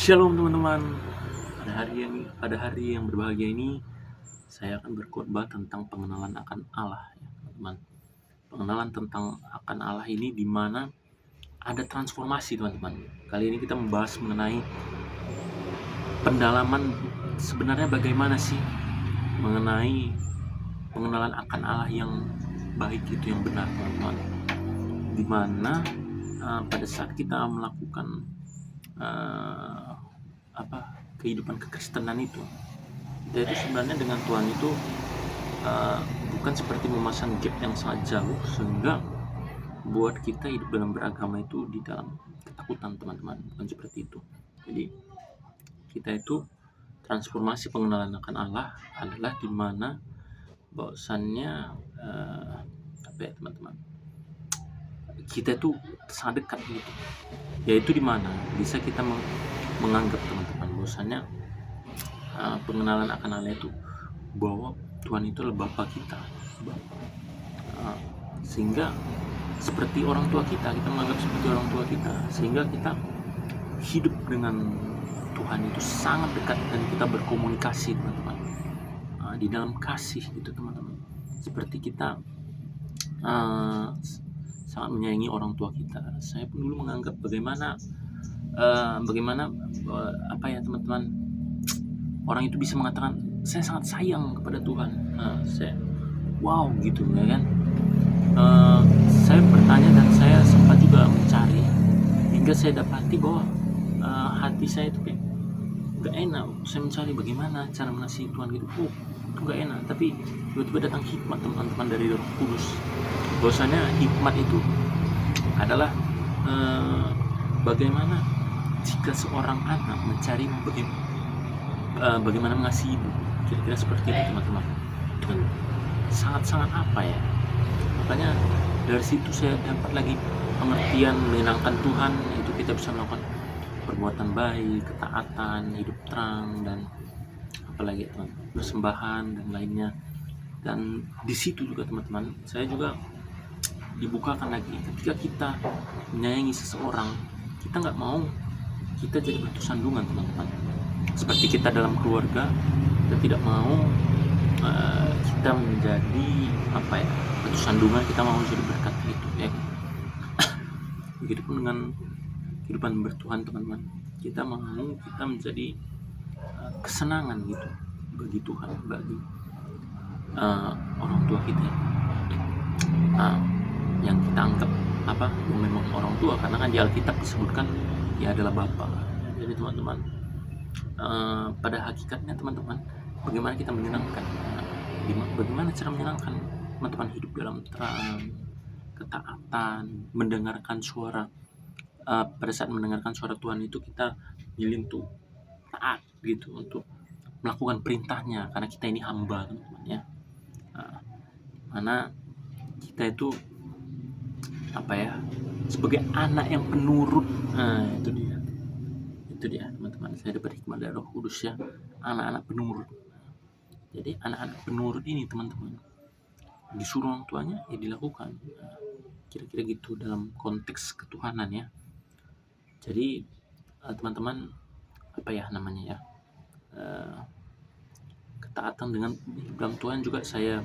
Shalom teman-teman. Pada hari yang berbahagia ini, saya akan berkhotbah tentang pengenalan akan Allah, ya, teman-teman. Pengenalan tentang akan Allah ini di mana ada transformasi, teman-teman. Kali ini kita membahas mengenai pendalaman sebenarnya bagaimana sih mengenai pengenalan akan Allah yang baik itu, yang benar, teman-teman. Di mana pada saat kita melakukan kehidupan kekristenan itu, kita itu sebenarnya dengan Tuhan itu bukan seperti memasang gap yang sangat jauh sehingga buat kita hidup dalam beragama itu di dalam ketakutan, teman-teman. Bukan seperti itu. Jadi kita itu transformasi pengenalan akan Allah adalah di mana bahwasannya teman-teman, kita itu sangat dekat gitu, yaitu di mana bisa kita menganggap, teman-teman, bahwasannya pengenalan akan Allah itu bahwa Tuhan itu adalah Bapa kita, sehingga seperti orang tua kita menganggap seperti orang tua kita, sehingga kita hidup dengan Tuhan itu sangat dekat dan kita berkomunikasi, teman-teman, di dalam kasih gitu, teman-teman. Seperti kita sangat menyayangi orang tua kita. Saya pun dulu menganggap bagaimana teman-teman, orang itu bisa mengatakan saya sangat sayang kepada Tuhan. Saya wow gitu, ya kan. Saya bertanya dan saya sempat juga mencari hingga saya dapati bahwa hati saya itu kayak gak enak. Saya mencari bagaimana cara mengasihi Tuhan gitu, itu gak enak. Tapi tiba-tiba datang hikmat, teman-teman, dari Roh Kudus. Bahwasanya hikmat itu adalah bagaimana jika seorang anak mencari bagaimana mengasihi ibu, kira-kira seperti itu, teman-teman. Itu kan sangat-sangat apa ya, makanya dari situ saya dapat lagi pengertian menyenangkan Tuhan, itu kita bisa melakukan perbuatan baik, ketaatan, hidup terang, dan apalagi, teman, persembahan dan lainnya. Dan di situ juga, teman-teman, saya juga dibukakan lagi ketika kita menyayangi seseorang, kita nggak mau kita jadi batu sandungan, teman-teman. Seperti kita dalam keluarga, kita tidak mau kita menjadi batu sandungan, kita mau jadi berkat itu, ya. Begitupun dengan kehidupan bertuhan, teman-teman. Kita menjadi kesenangan gitu bagi Tuhan, bagi orang tua kita, yang kita anggap yang memang orang tua, karena kan di Alkitab disebutkan dia adalah Bapa. Jadi, teman-teman, pada hakikatnya, teman-teman, bagaimana kita menyenangkan, bagaimana cara menyenangkan, teman-teman, hidup dalam terang, ketaatan, mendengarkan suara, pada saat mendengarkan suara Tuhan itu kita milih untuk taat gitu, untuk melakukan perintahnya, karena kita ini hamba, teman-teman, ya. Mana kita itu sebagai anak yang penurut. Itu dia, teman-teman. Saya dapat hikmat dari Roh Kudus, ya, anak-anak penurut. Jadi anak-anak penurut ini, teman-teman, disuruh orang tuanya ya dilakukan. Kira-kira gitu dalam konteks ketuhanan, ya. Jadi teman-teman, ketaatan dengan dalam Tuhan juga saya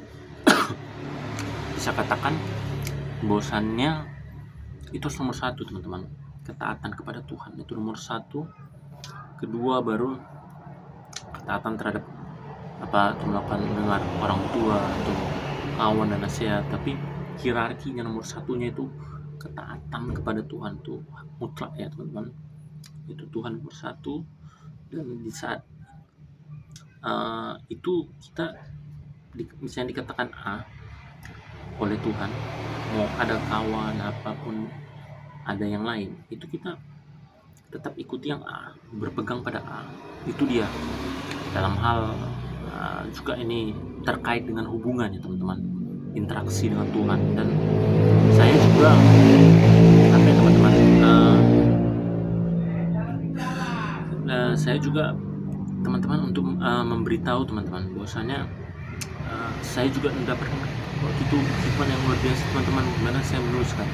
bisa katakan bahwasannya itu nomor satu, teman-teman. Ketaatan kepada Tuhan itu nomor satu. Kedua baru ketaatan terhadap melakukan dengar orang tua atau kawan dan nasihat. Tapi hierarkinya nomor satunya itu ketaatan kepada Tuhan, itu mutlak, ya, teman-teman. Itu Tuhan nomor satu. Dan di saat itu kita misalnya dikatakan A oleh Tuhan, mau ada kawan apapun, ada yang lain, itu kita tetap ikuti yang A, berpegang pada A. Itu dia dalam hal juga ini terkait dengan hubungan, ya, teman-teman, interaksi dengan Tuhan. Dan saya juga teman-teman, saya juga, teman-teman, untuk memberitahu teman-teman bahwasanya saya juga mendapatkan waktu itu hikmat yang luar biasa, teman-teman, dimana saya menuliskan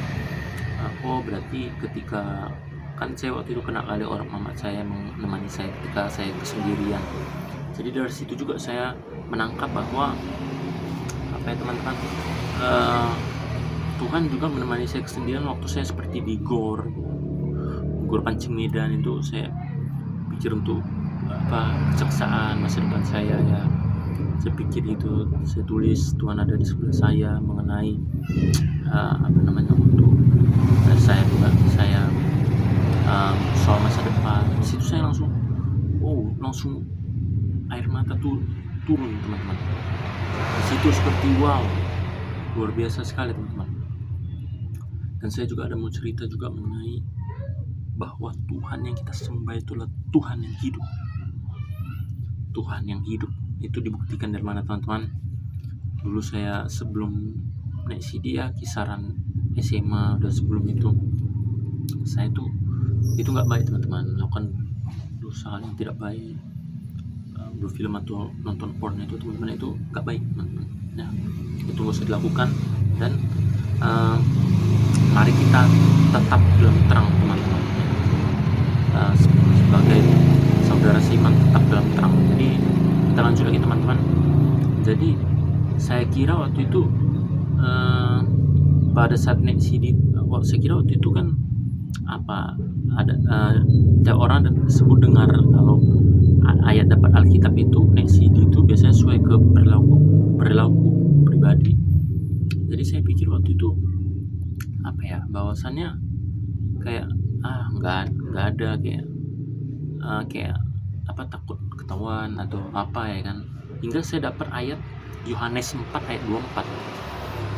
berarti ketika kan saya waktu itu kena kali orang mama saya menemani saya ketika saya kesendirian. Jadi dari situ juga saya menangkap bahwa apa ya teman-teman, Tuhan juga menemani saya kesendirian waktu saya seperti di gor Pancing Medan. Itu saya pikir untuk kejaksaan masa depan saya ya. Saya pikir itu, saya tulis Tuhan ada di sebelah saya mengenai untuk saya soal masa depan. Di situ saya langsung air mata tuh turun teman-teman. Di situ seperti wow, luar biasa sekali teman-teman. Dan saya juga ada mau cerita juga mengenai bahwa Tuhan yang kita sembah itulah Tuhan yang hidup. Tuhan yang hidup itu dibuktikan dari mana teman-teman? Dulu saya sebelum naik CD ya, kisaran SMA dan sebelum itu, saya itu nggak baik teman-teman, melakukan dosa yang tidak baik, berfilm atau nonton porn itu teman-teman, itu nggak baik teman-teman. Ya, itu nggak usah dilakukan. Dan mari kita tetap dalam terang teman-teman. Sebagai saudara seiman tetap dalam terang. Jadi kita lanjut lagi teman-teman. Jadi saya kira waktu itu pada saat naik CD, saya kira waktu itu kan ada orang sebut dengar kalau ayat dapat Alkitab itu naik CD itu biasanya sesuai ke perilaku pribadi. Jadi saya pikir waktu itu bahwasannya kayak nggak ada kayak takut ketahuan atau ya kan, hingga saya dapat ayat Yohanes 4 ayat 24,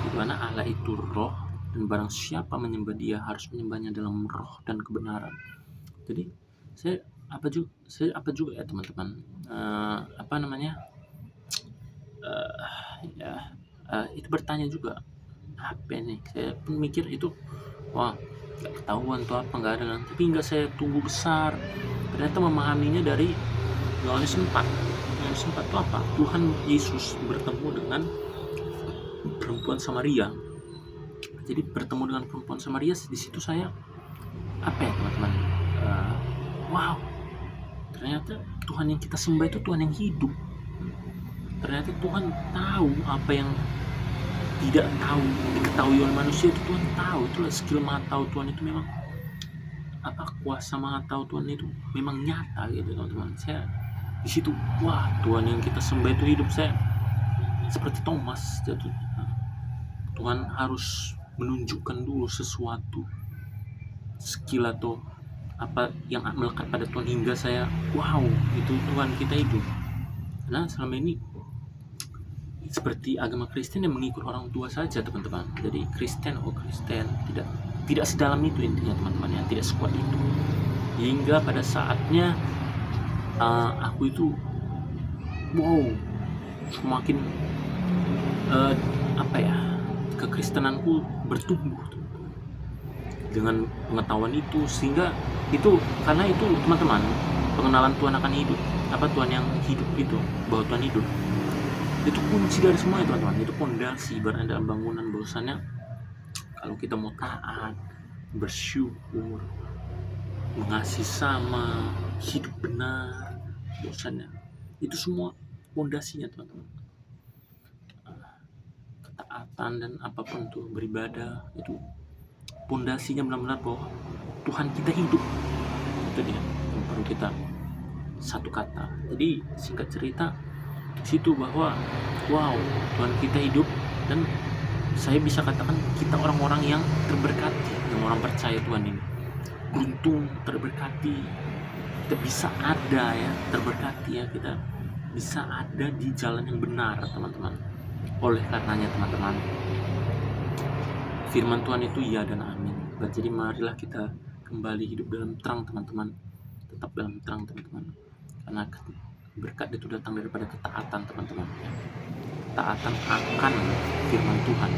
di mana Allah itu roh dan barang siapa menyembah dia harus menyembahnya dalam roh dan kebenaran. Jadi saya juga ya teman-teman, itu bertanya juga apa nih. Saya pun mikir itu wah gak ketahuan tuh nggak ada kan. Tapi nggak saya tunggu besar, ternyata memahaminya dari Yohanes 4 itu apa? Tuhan Yesus bertemu dengan perempuan Samaria. Jadi bertemu dengan perempuan Samaria, di situ saya teman-teman, wow, ternyata Tuhan yang kita sembah itu Tuhan yang hidup. Ternyata Tuhan tahu apa yang tidak tahu diketahui oleh manusia, itu Tuhan tahu. Itulah skill maha tahu Tuhan itu memang kuasa maha tahu Tuhan itu memang nyata gitu teman-teman. Saya di situ, wah, Tuhan yang kita sembah itu hidup. Saya seperti Thomas jatuh. Tuhan harus menunjukkan dulu sesuatu skill atau apa yang melekat pada Tuhan hingga saya wow, itu Tuhan kita hidup. Karena selama ini seperti agama Kristen yang mengikut orang tua saja teman-teman. Jadi Kristen tidak sedalam itu intinya teman-teman ya, tidak sekuat itu. Hingga pada saatnya aku itu wow, semakin kekristenanku bertumbuh dengan pengetahuan itu. Sehingga karena itu teman-teman, pengenalan Tuhan akan hidup, Tuhan yang hidup itu, bahwa Tuhan hidup itu kunci dari semua itu teman-teman. Itu pondasi ibaratnya dalam bangunan, bahwasannya kalau kita mau taat, bersyukur, mengasihi sama, hidup benar, bahwasannya itu semua pondasinya teman-teman. Ketaatan dan apapun tuh, beribadah, itu pondasinya benar-benar bahwa Tuhan kita hidup. Itu dia yang perlu kita satu kata. Jadi singkat cerita di situ bahwa wow, Tuhan kita hidup. Dan saya bisa katakan kita orang-orang yang terberkati, yang orang percaya Tuhan ini beruntung, terberkati. Kita bisa ada ya, terberkati ya, kita bisa ada di jalan yang benar teman-teman. Oleh karenanya teman-teman, firman Tuhan itu ya dan amin. Jadi marilah kita kembali hidup dalam terang teman-teman, tetap dalam terang teman-teman, karena berkat itu datang daripada ketaatan teman-teman. Ketaatan akan firman Tuhan,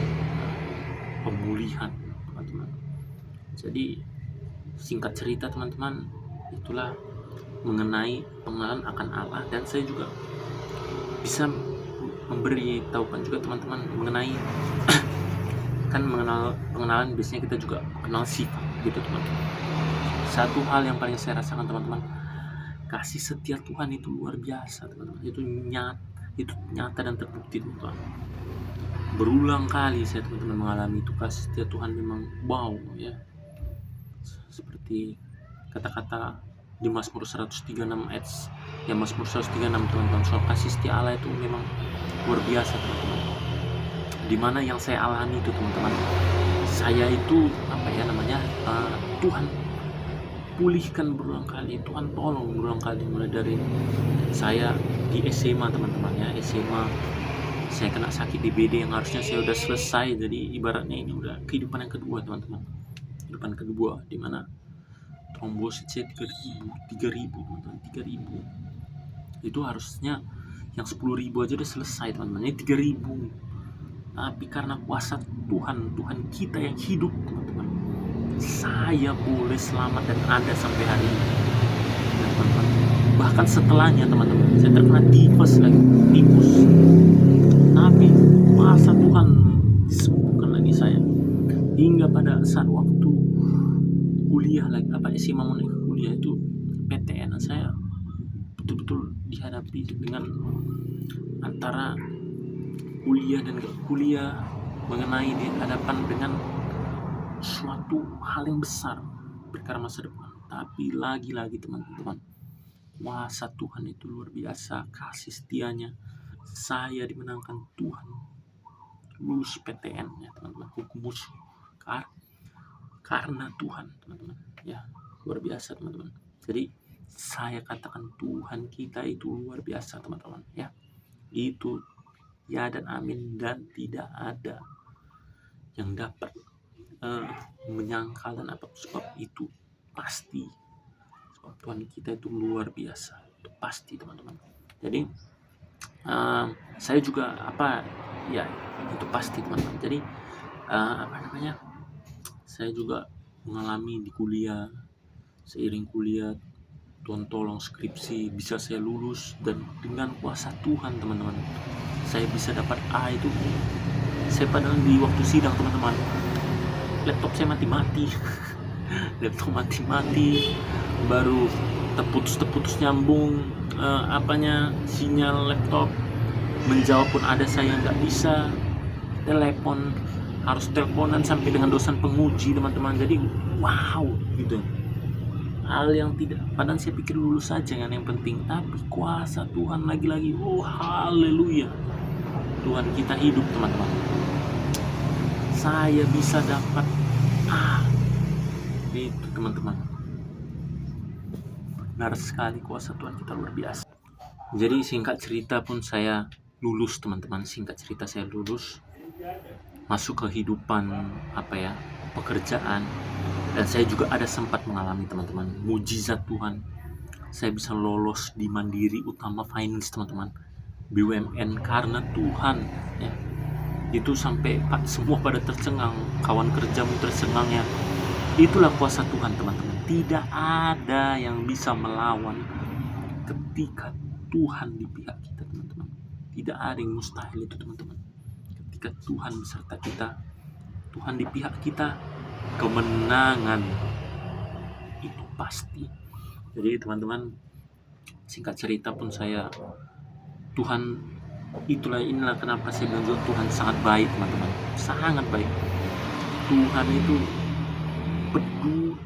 pemulihan teman-teman. Jadi singkat cerita teman-teman, itulah mengenai pengenalan akan Allah. Dan saya juga bisa memberitahukan juga teman-teman mengenai pengenalan biasanya kita juga kenal sifat gitu teman-teman. satu hal yang paling saya rasakan teman-teman, kasih setia Tuhan itu luar biasa teman-teman. Itu nyata dan terbukti teman-teman. Berulang kali saya teman-teman mengalami itu, kasih setia Tuhan memang wow ya. Seperti kata-kata di Mazmur 136 ayat ya, Mazmur 136 teman-teman, soal kasih setia Allah itu memang luar biasa teman-teman. Dimana yang saya alami itu teman-teman, saya itu Tuhan pulihkan berulang kali, Tuhan tolong berulang kali, mulai dari saya di SMA teman-teman ya, SMA saya kena sakit DBD yang harusnya saya udah selesai, jadi ibaratnya ini udah kehidupan yang kedua teman-teman, kehidupan kedua, dimana trombosit saya 3000 teman-teman, 3000 itu harusnya yang 10.000 aja udah selesai teman-teman, ini 3.000, tapi karena kuasa Tuhan kita yang hidup teman-teman, saya boleh selamat dan ada sampai hari ini teman-teman. Bahkan setelahnya teman-teman, saya terkena tipes, tapi kuasa Tuhan disembuhkan lagi saya, hingga pada saat waktu kuliah lagi SMA mau naik kuliah itu PTN, saya betul-betul dihadapi dengan antara kuliah dan gak kuliah, mengenai dihadapan dengan suatu hal yang besar perkara masa depan. Tapi lagi-lagi teman-teman, kuasa Tuhan itu luar biasa, kasih setianya saya dimenangkan Tuhan, lulus PTN ya teman-teman, hukum musuh karena Tuhan teman-teman ya, luar biasa teman-teman. Jadi saya katakan Tuhan kita itu luar biasa teman-teman ya, itu ya dan amin, dan tidak ada yang dapat menyangkal dan apa, sebab itu pasti, sebab Tuhan kita itu luar biasa, itu pasti teman-teman. Jadi saya juga itu pasti teman-teman. Jadi saya juga mengalami di kuliah, seiring kuliah Tuhan tolong skripsi bisa saya lulus, dan dengan kuasa Tuhan teman-teman saya bisa dapat A. Itu saya padahal di waktu sidang teman-teman, laptop saya mati-mati laptop mati-mati, baru terputus nyambung sinyal laptop, menjawab pun ada saya nggak bisa, harus teleponan sampai dengan dosen penguji teman-teman. Jadi wow gitu, hal yang tidak, padahal saya pikir lulus saja yang penting, tapi kuasa Tuhan lagi-lagi, haleluya, Tuhan kita hidup teman-teman. Saya bisa dapat itu teman-teman, benar sekali kuasa Tuhan kita luar biasa. Jadi singkat cerita pun saya lulus teman-teman, masuk kehidupan pekerjaan, dan saya juga ada sempat mengalami teman-teman mujizat Tuhan. Saya bisa lolos di Mandiri Utama Finance teman-teman, BUMN, karena Tuhan ya. Itu sampai semua pada tercengang, kawan kerjamu tercengang ya. Itulah kuasa Tuhan teman-teman, tidak ada yang bisa melawan ketika Tuhan di pihak kita teman-teman. Tidak ada yang mustahil itu teman-teman. Ketika Tuhan beserta kita, Tuhan di pihak kita, kemenangan itu pasti. Jadi teman-teman, singkat cerita pun inilah kenapa saya bilang Tuhan sangat baik teman-teman, sangat baik. Tuhan itu peduli,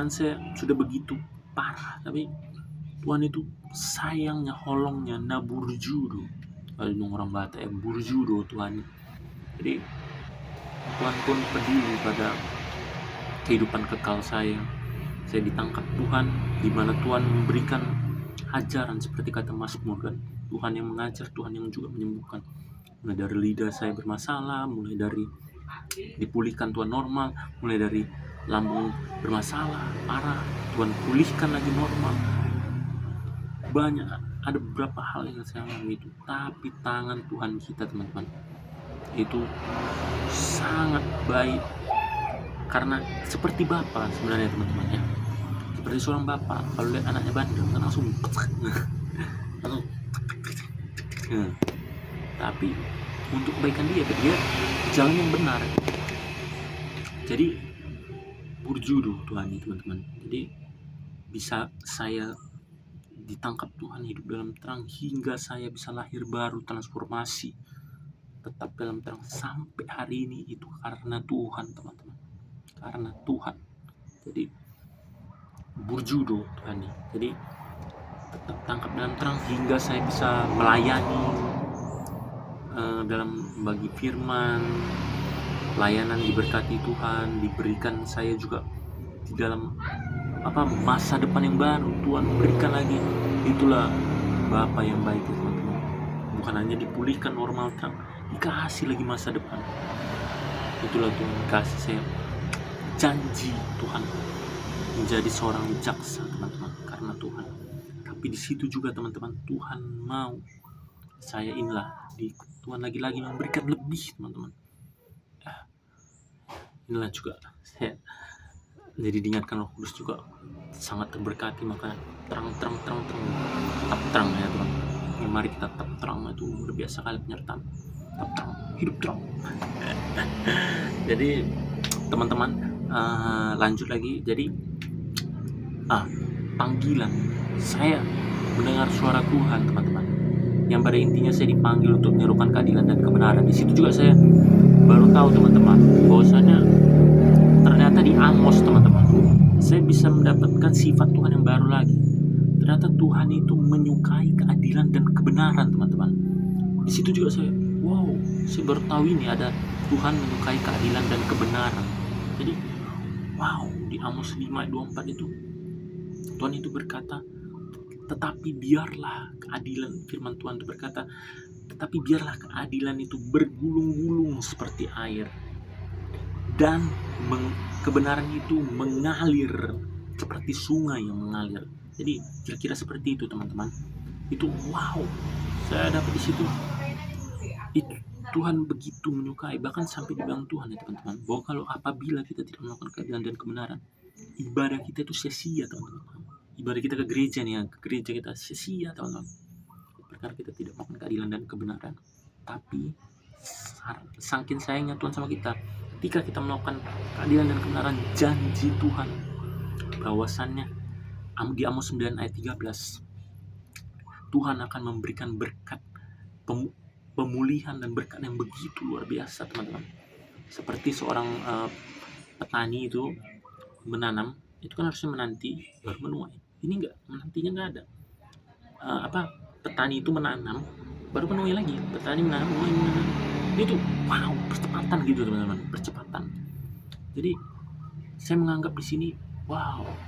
saya sudah begitu parah, tapi Tuhan itu sayangnya, holongnya, naburjudo, kalau orang Batak burjudo Tuhan. Jadi Tuhan pun peduli pada kehidupan kekal saya ditangkap Tuhan, di mana Tuhan memberikan ajaran seperti kata Mazmur kan, Tuhan yang mengajar, Tuhan yang juga menyembuhkan. Mulai dari lidah saya bermasalah, mulai dari dipulihkan Tuhan normal, mulai dari lambung bermasalah parah, Tuhan pulihkan lagi normal. Banyak, ada beberapa hal yang saya alami itu, tapi tangan Tuhan kita teman-teman itu sangat baik, karena seperti Bapa sebenarnya teman-teman ya, seperti seorang Bapa kalau lihat anaknya bandel kan langsung tapi untuk kebaikan dia jalan yang benar. Jadi burjudo Tuhan teman-teman. Jadi Jadi bisa saya ditangkap Tuhan, hidup dalam terang hingga saya bisa lahir baru, transformasi, tetap dalam terang sampai hari ini, itu karena Tuhan teman-teman, karena Tuhan. Jadi burjudo Tuhan. Jadi tetap tangkap dalam terang hingga saya bisa melayani dalam bagi firman, pelayanan diberkati Tuhan, diberikan saya juga di dalam masa depan yang baru Tuhan berikan lagi. Itulah Bapa yang baik ya teman-teman, bukan hanya dipulihkan normal terang, dikasih lagi masa depan. Itulah Tuhan kasih saya, janji Tuhan menjadi seorang jaksa teman-teman karena Tuhan. Tapi di situ juga teman-teman, Tuhan mau saya Tuhan lagi-lagi memberikan lebih teman-teman. Inilah juga saya jadi diingatkan Roh Kudus juga sangat terberkati, maka terang tetap terang ya teman. Mari kita tetap terang, itu luar biasa kali penyertaan, tetap terang, hidup terang. Jadi teman-teman, lanjut lagi. Jadi panggilan saya mendengar suara Tuhan teman-teman, yang pada intinya saya dipanggil untuk menyerukan keadilan dan kebenaran. Di situ juga saya baru tahu teman-teman, bahwasanya ternyata di Amos teman-teman, saya bisa mendapatkan sifat Tuhan yang baru lagi. Ternyata Tuhan itu menyukai keadilan dan kebenaran teman-teman. Di situ juga saya baru tahu ini ada Tuhan menyukai keadilan dan kebenaran. Jadi di Amos 5:24 itu Tuhan itu berkata, tetapi biarlah keadilan, firman Tuhan itu berkata, tetapi biarlah keadilan itu bergulung-gulung seperti air, dan kebenaran itu mengalir seperti sungai yang mengalir. Jadi kira-kira seperti itu teman-teman. Itu saya dapat di situ. Itu Tuhan begitu menyukai, bahkan sampai dibilang Tuhan ya teman-teman, bahwa kalau apabila kita tidak melakukan keadilan dan kebenaran, ibadah kita itu sia-sia teman-teman. Ibadah kita ke gereja kita sia-sia teman-teman, karena kita tidak melakukan keadilan dan kebenaran. Tapi saking sayangnya Tuhan sama kita, ketika kita melakukan keadilan dan kebenaran, janji Tuhan bahwasannya di Amos 9 ayat 13, Tuhan akan memberikan berkat pemulihan dan berkat yang begitu luar biasa teman-teman. Seperti seorang petani itu menanam, itu kan harusnya menanti baru menuai. Ini menantinya nggak ada. Petani itu menanam baru menuai lagi, petani menanam menuai. Itu percepatan gitu teman-teman, percepatan. Jadi saya menganggap di sini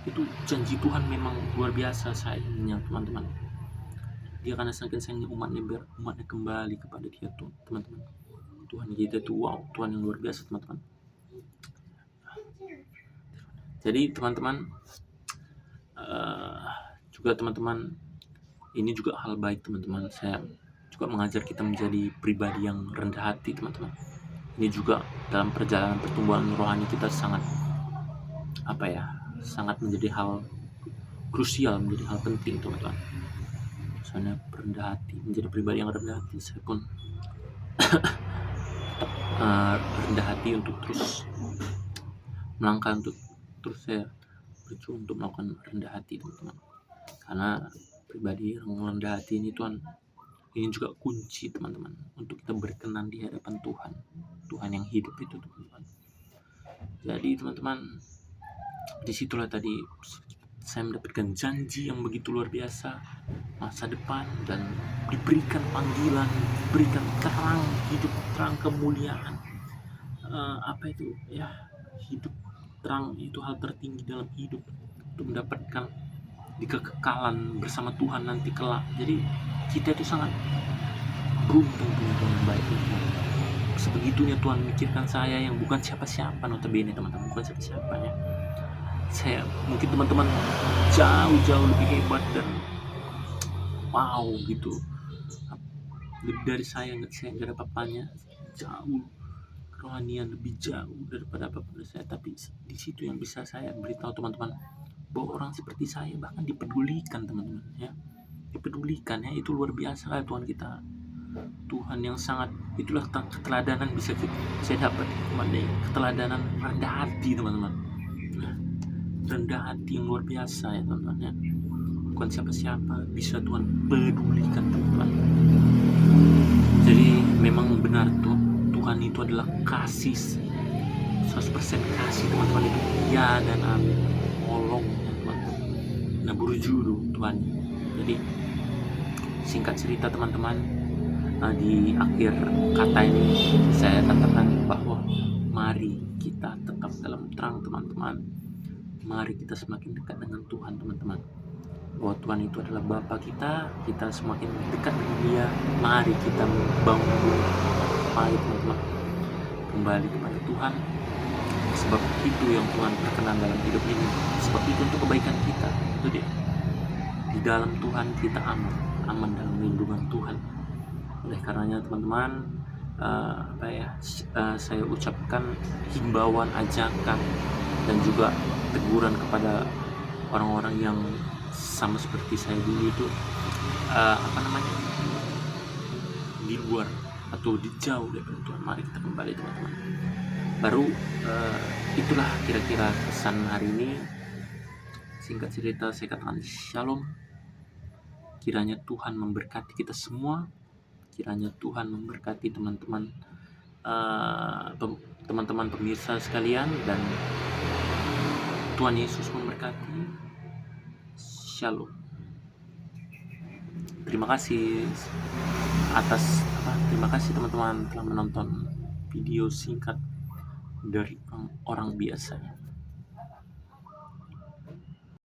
itu janji Tuhan memang luar biasa sayangnya teman-teman. Dia karena saking sayangnya umatnya kembali kepada Dia tuh teman-teman. Tuhan kita tuh Tuhan yang luar biasa teman-teman. Jadi teman-teman, juga teman-teman, ini juga hal baik teman-teman. Saya juga mengajar kita menjadi pribadi yang rendah hati teman-teman. Ini juga dalam perjalanan pertumbuhan rohani kita sangat sangat menjadi hal krusial, menjadi hal penting teman-teman. Misalnya rendah hati, menjadi pribadi yang rendah hati. Saya pun rendah hati untuk terus melangkah, untuk terus saya berjuang untuk melakukan rendah hati teman-teman. Karena pribadi yang rendah hati ini ini juga kunci teman-teman untuk kita berkenan di hadapan Tuhan yang hidup itu teman-teman. Jadi teman-teman, disitulah tadi saya mendapatkan janji yang begitu luar biasa, masa depan, dan diberikan panggilan, diberikan terang, hidup terang kemuliaan. Hidup terang itu hal tertinggi dalam hidup, untuk mendapatkan di kekekalan bersama Tuhan nanti kelak. Jadi kita itu sangat beruntung punya Tuhan yang baik. Sebegitunya Tuhan memikirkan saya yang bukan siapa-siapa, notabene teman-teman, bukan siapa-siapa ya. Saya mungkin teman-teman jauh lebih hebat dan gitu, lebih dari saya nggak ada apa-apanya, jauh kerohanian, lebih jauh daripada apapun saya. Tapi di situ yang bisa saya beritahu teman-teman, bahwa orang seperti saya bahkan dipedulikan teman-teman ya, dipedulikan ya. Itu luar biasa lah Tuhan kita, Tuhan yang sangat, itulah keteladanan bisa saya dapat keteladanan rendah hati teman-teman. rendah hati yang luar biasa ya teman-teman ya. Bukan siapa-siapa bisa Tuhan pedulikan teman-teman. Jadi memang benar tuh, Tuhan itu adalah kasih, 100% kasih teman-teman, itu ya dan amin. Tolong ya teman-teman. Nah berjuru Tuhan. Jadi singkat cerita teman-teman, di akhir kata ini saya katakan bahwa mari kita tetap dalam terang teman-teman. Mari kita semakin dekat dengan Tuhan teman-teman. Bahwa Tuhan itu adalah Bapa kita semakin dekat dengan Dia. Mari kita membangun dunia. Mari teman-teman kembali kepada Tuhan. Sebab itu yang Tuhan berkenan dalam hidup ini. Sebab itu untuk kebaikan kita. Itu dia. Di dalam Tuhan kita aman dalam lindungan Tuhan. Oleh karenanya teman-teman, saya ucapkan himbauan, ajakan, dan juga teguran kepada orang-orang yang sama seperti saya dulu itu, di luar atau di jauh dari Tuhan. Mari kita kembali teman-teman. Baru itulah kira-kira pesan hari ini. Singkat cerita saya katakan shalom. Kiranya Tuhan memberkati kita semua. Kiranya Tuhan memberkati teman-teman pemirsa sekalian, dan Tuhan Yesus memberkati. Shalom. Terima kasih teman-teman telah menonton video singkat dari orang biasa.